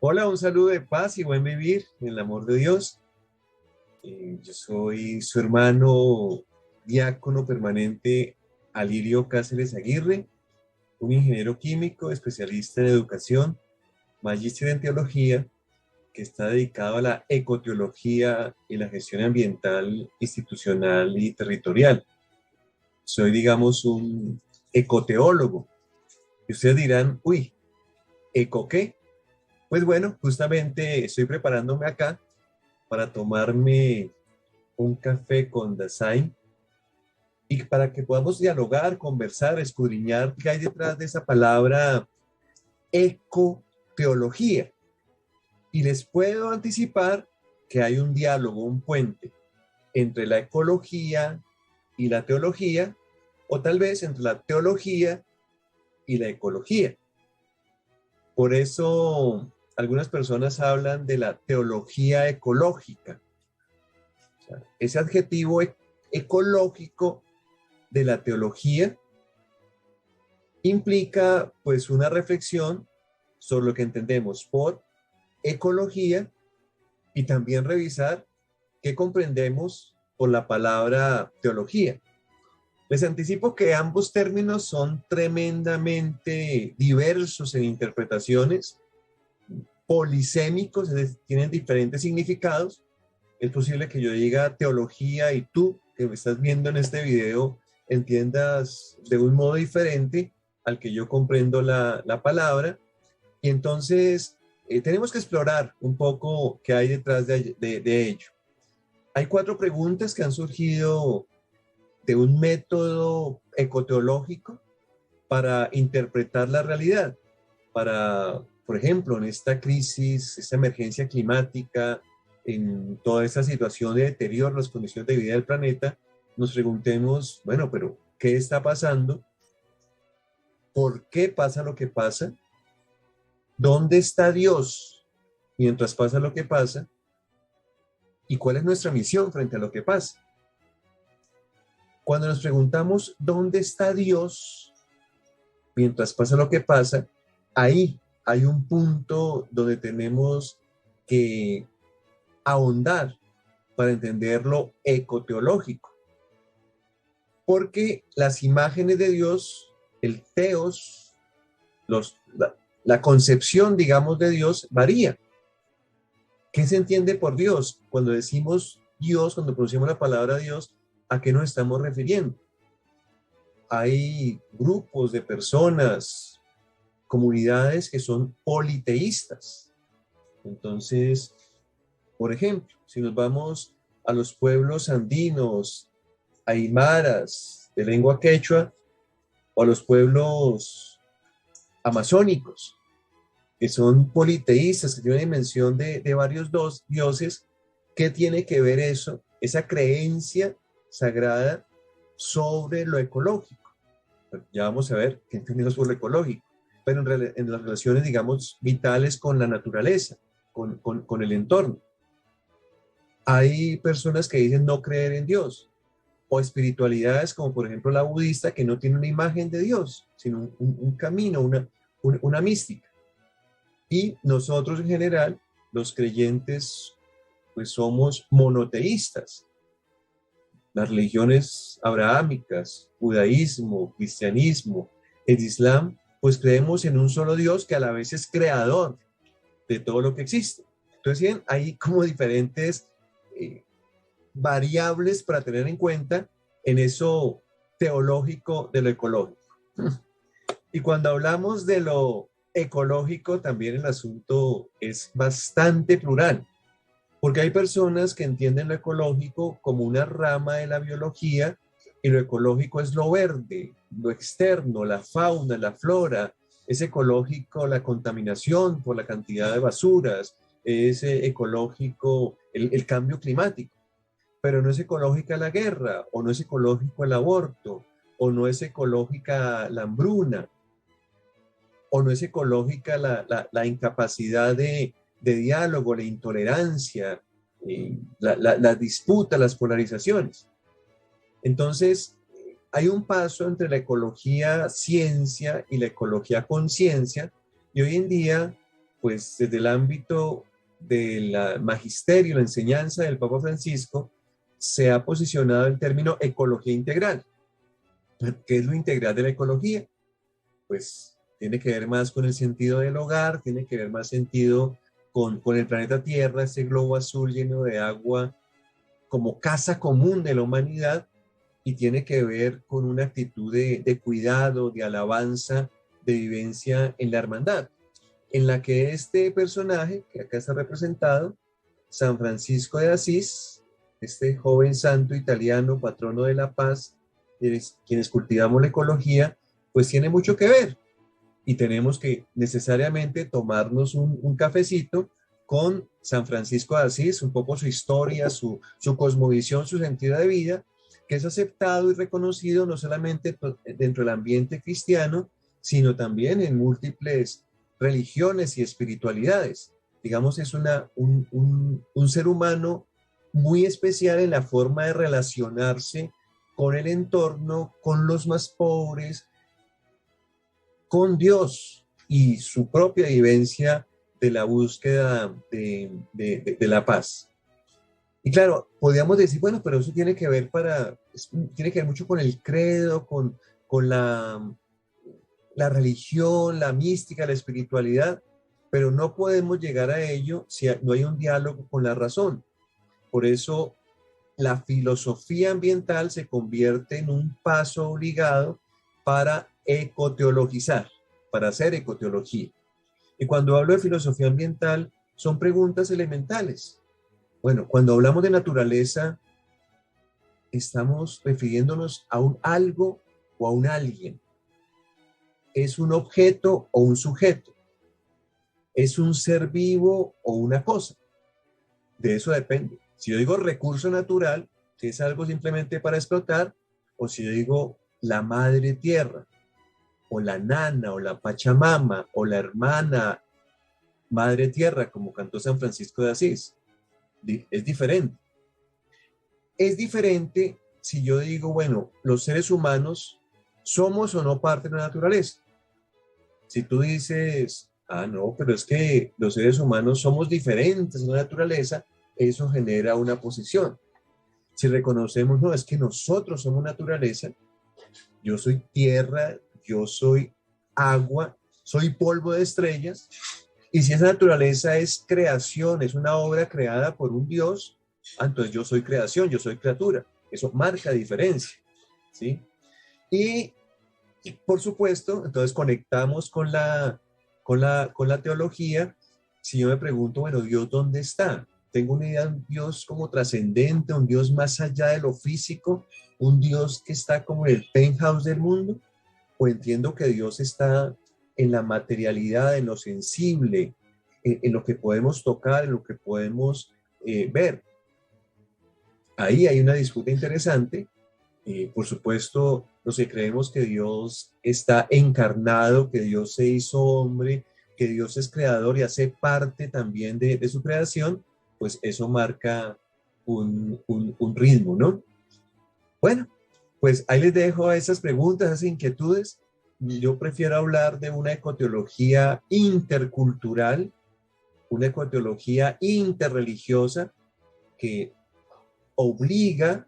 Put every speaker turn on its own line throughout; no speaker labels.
Hola, un saludo de paz y buen vivir en el amor de Dios. Yo soy su hermano diácono permanente Alirio Cáceres Aguirre, un ingeniero químico, especialista en educación, magíster en teología, que está dedicado a la ecoteología y la gestión ambiental, institucional y territorial. Soy, digamos, un ecoteólogo. Y ustedes dirán, uy, ¿eco qué? Pues bueno, justamente estoy preparándome acá para tomarme un café con Dasein y para que podamos dialogar, conversar, escudriñar qué hay detrás de esa palabra ecoteología. Y les puedo anticipar que hay un diálogo, un puente entre la ecología y la teología, o tal vez entre la teología y la ecología. Por eso algunas personas hablan de la teología ecológica. O sea, ese adjetivo ecológico de la teología implica pues una reflexión sobre lo que entendemos por ecología y también revisar qué comprendemos por la palabra teología. Les anticipo que ambos términos son tremendamente diversos en interpretaciones, polisémicos, es decir, tienen diferentes significados. Es posible que yo diga teología y tú, que me estás viendo en este video, entiendas de un modo diferente al que yo comprendo la palabra. Y entonces tenemos que explorar un poco qué hay detrás de ello. Hay 4 preguntas que han surgido de un método ecoteológico para interpretar la realidad, para, por ejemplo, en esta crisis, esta emergencia climática, en toda esta situación de deterioro de las condiciones de vida del planeta, nos preguntemos, bueno, pero ¿qué está pasando? ¿Por qué pasa lo que pasa? ¿Dónde está Dios mientras pasa lo que pasa? ¿Y cuál es nuestra misión frente a lo que pasa? Cuando nos preguntamos dónde está Dios mientras pasa lo que pasa, ahí hay un punto donde tenemos que ahondar para entender lo ecoteológico. Porque las imágenes de Dios, el teos, la concepción, digamos, de Dios varía. ¿Qué se entiende por Dios? Cuando decimos Dios, cuando pronunciamos la palabra Dios, ¿a qué nos estamos refiriendo? Hay grupos de personas, comunidades que son politeístas. Entonces, por ejemplo, si nos vamos a los pueblos andinos, aymaras, de lengua quechua, o a los pueblos amazónicos, que son politeístas, que tienen una dimensión de varios dioses, ¿qué tiene que ver eso, esa creencia sagrada sobre lo ecológico? Bueno, ya vamos a ver qué entendemos por lo ecológico, pero en las relaciones, digamos, vitales con la naturaleza, con el entorno. Hay personas que dicen no creer en Dios, o espiritualidades como por ejemplo la budista, que no tiene una imagen de Dios, sino un camino, una mística. Y nosotros en general, los creyentes, pues somos monoteístas. Las religiones abrahámicas, judaísmo, cristianismo, el islam, pues creemos en un solo Dios que a la vez es creador de todo lo que existe. Entonces, bien, hay como diferentes variables para tener en cuenta en eso teológico de lo ecológico. Y cuando hablamos de lo ecológico, también el asunto es bastante plural, porque hay personas que entienden lo ecológico como una rama de la biología y lo ecológico es lo verde, lo externo, la fauna, la flora. Es ecológico la contaminación por la cantidad de basuras, es ecológico el cambio climático, pero no es ecológica la guerra, o no es ecológico el aborto, o no es ecológica la hambruna, o no es ecológica la incapacidad de diálogo, la intolerancia, la disputa, las polarizaciones. Entonces, hay un paso entre la ecología ciencia y la ecología conciencia, y hoy en día pues desde el ámbito del magisterio, la enseñanza del Papa Francisco, se ha posicionado el término ecología integral. ¿Qué es lo integral de la ecología? Pues tiene que ver más con el sentido del hogar, tiene que ver más sentido con el planeta Tierra, ese globo azul lleno de agua como casa común de la humanidad, y tiene que ver con una actitud de cuidado, de alabanza, de vivencia en la hermandad, en la que este personaje, que acá está representado, San Francisco de Asís, este joven santo italiano, patrono de la paz, quienes cultivamos la ecología, pues tiene mucho que ver. Y tenemos que necesariamente tomarnos un cafecito con San Francisco de Asís, un poco su historia, su cosmovisión, su sentido de vida, que es aceptado y reconocido no solamente dentro del ambiente cristiano, sino también en múltiples religiones y espiritualidades. Digamos, es un ser humano muy especial en la forma de relacionarse con el entorno, con los más pobres, con Dios y su propia vivencia de la búsqueda de la paz. Y claro, podríamos decir, bueno, pero eso tiene que ver mucho con el credo, con la religión, la mística, la espiritualidad, pero no podemos llegar a ello si no hay un diálogo con la razón. Por eso la filosofía ambiental se convierte en un paso obligado para ecoteologizar, para hacer ecoteología. Y cuando hablo de filosofía ambiental, son preguntas elementales. Bueno, cuando hablamos de naturaleza, estamos refiriéndonos a un algo o a un alguien. ¿Es un objeto o un sujeto? ¿Es un ser vivo o una cosa? De eso depende. Si yo digo recurso natural, que es algo simplemente para explotar, o si yo digo la madre tierra, o la nana, o la pachamama, o la hermana madre tierra, como cantó San Francisco de Asís, es diferente. Es diferente si yo digo, bueno, los seres humanos somos o no parte de la naturaleza. Si tú dices, no, pero es que los seres humanos somos diferentes de la naturaleza, eso genera una posición. Si reconocemos, no, es que nosotros somos naturaleza, yo soy tierra, yo soy agua, soy polvo de estrellas, y si esa naturaleza es creación, es una obra creada por un Dios, entonces yo soy creación, yo soy criatura. Eso marca diferencia, ¿sí? Y por supuesto, entonces conectamos con la teología. Si yo me pregunto, bueno, ¿Dios dónde está? Tengo una idea de un Dios como trascendente, un Dios más allá de lo físico, un Dios que está como en el penthouse del mundo, o entiendo que Dios está en la materialidad, en lo sensible, en lo que podemos tocar, en lo que podemos ver. Ahí hay una disputa interesante. Por supuesto, los que creemos que Dios está encarnado, que Dios se hizo hombre, que Dios es creador y hace parte también de su creación, pues eso marca un ritmo, ¿no? Bueno, pues ahí les dejo esas preguntas, esas inquietudes. Yo prefiero hablar de una ecoteología intercultural, una ecoteología interreligiosa que obliga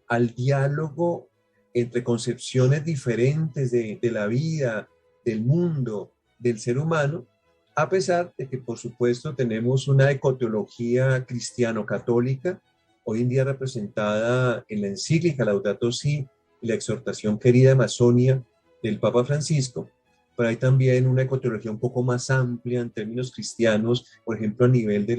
al diálogo entre concepciones diferentes de la vida, del mundo, del ser humano, a pesar de que, por supuesto, tenemos una ecoteología cristiano-católica, hoy en día representada en la encíclica Laudato Si y la exhortación Querida Amazonia del Papa Francisco, pero hay también una ecoteología un poco más amplia en términos cristianos, por ejemplo, a nivel de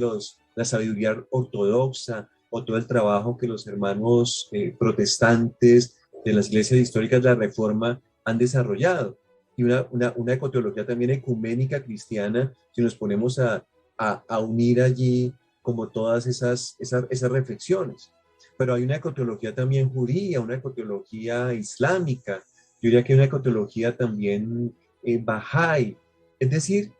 la sabiduría ortodoxa, o todo el trabajo que los hermanos protestantes de las iglesias históricas de la Reforma han desarrollado. Y una ecoteología también ecuménica cristiana, si nos ponemos a unir allí como todas esas reflexiones. Pero hay una ecoteología también judía, una ecoteología islámica, yo diría que hay una ecoteología también Bahá'í. Es decir,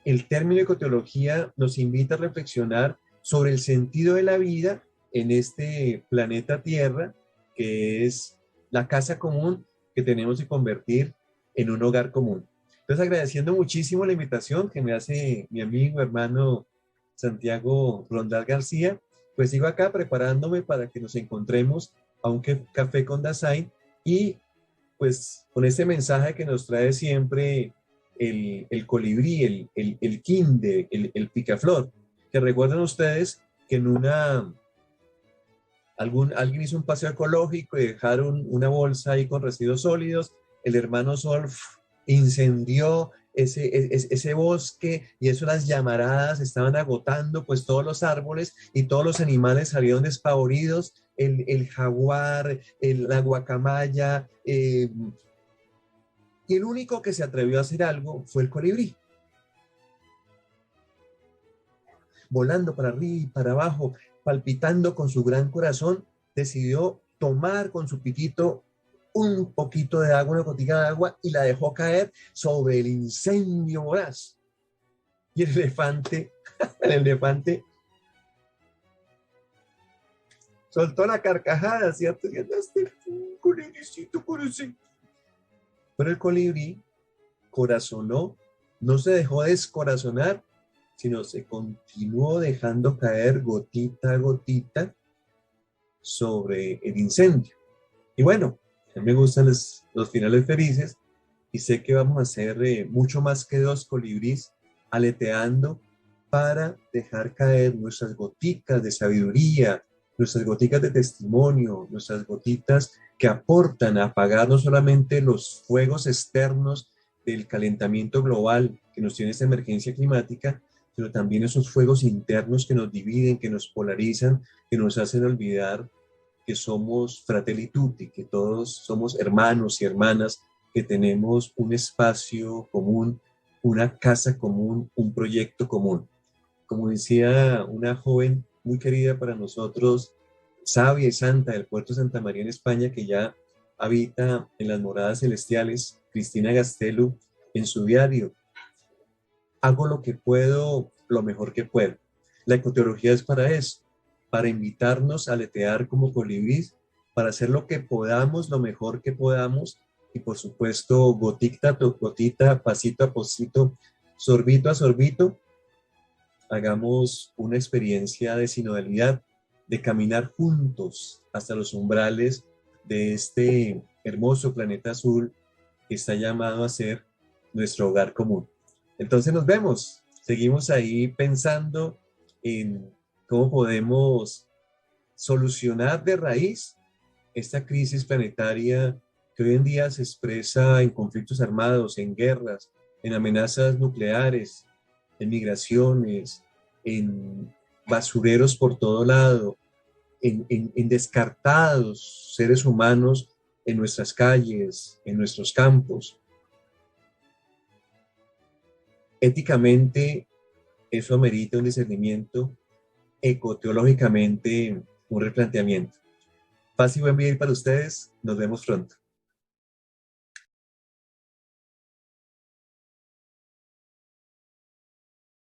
el término ecoteología nos invita a reflexionar sobre el sentido de la vida en este planeta Tierra, que es la casa común que tenemos que convertir en un hogar común. Entonces, agradeciendo muchísimo la invitación que me hace mi amigo, hermano Santiago Rondal García, pues sigo acá preparándome para que nos encontremos a un café con Dasein y pues con ese mensaje que nos trae siempre el colibrí, el quinde, el picaflor, que recuerden ustedes que en alguien hizo un paseo ecológico y dejaron una bolsa ahí con residuos sólidos, el hermano Sol incendió ese bosque y eso las llamaradas estaban agotando pues todos los árboles y todos los animales salieron despavoridos, el jaguar, la guacamaya, y el único que se atrevió a hacer algo fue el colibrí, volando para arriba y para abajo, palpitando con su gran corazón, decidió tomar con su piquito un poquito de agua, una gotica de agua, y la dejó caer sobre el incendio voraz. Y el elefante, el elefante soltó la carcajada, ¿cierto? Y andaste, colibricito, pobrecito. Pero el colibrí corazonó, no se dejó descorazonar, sino se continuó dejando caer gotita a gotita sobre el incendio. Y bueno, a mí me gustan los finales felices y sé que vamos a hacer mucho más que dos colibríes aleteando para dejar caer nuestras goticas de sabiduría, nuestras goticas de testimonio, nuestras gotitas que aportan a apagar no solamente los fuegos externos del calentamiento global que nos tiene esta emergencia climática, sino también esos fuegos internos que nos dividen, que nos polarizan, que nos hacen olvidar que somos fratelli tutti, que todos somos hermanos y hermanas, que tenemos un espacio común, una casa común, un proyecto común. Como decía una joven muy querida para nosotros, sabia y santa del puerto de Santa María en España, que ya habita en las moradas celestiales, Cristina Gastelu, en su diario: hago lo que puedo, lo mejor que puedo. La ecoteología es para eso, para invitarnos a aletear como colibrís, para hacer lo que podamos, lo mejor que podamos, y por supuesto, gotita a gotita, pasito a pasito, sorbito a sorbito, hagamos una experiencia de sinodalidad, de caminar juntos hasta los umbrales de este hermoso planeta azul que está llamado a ser nuestro hogar común. Entonces nos vemos, seguimos ahí pensando en cómo podemos solucionar de raíz esta crisis planetaria que hoy en día se expresa en conflictos armados, en guerras, en amenazas nucleares, en migraciones, en basureros por todo lado, en descartados seres humanos en nuestras calles, en nuestros campos. Éticamente, eso amerita un discernimiento, ecoteológicamente, un replanteamiento. Paz y buen vivir para ustedes. Nos vemos pronto.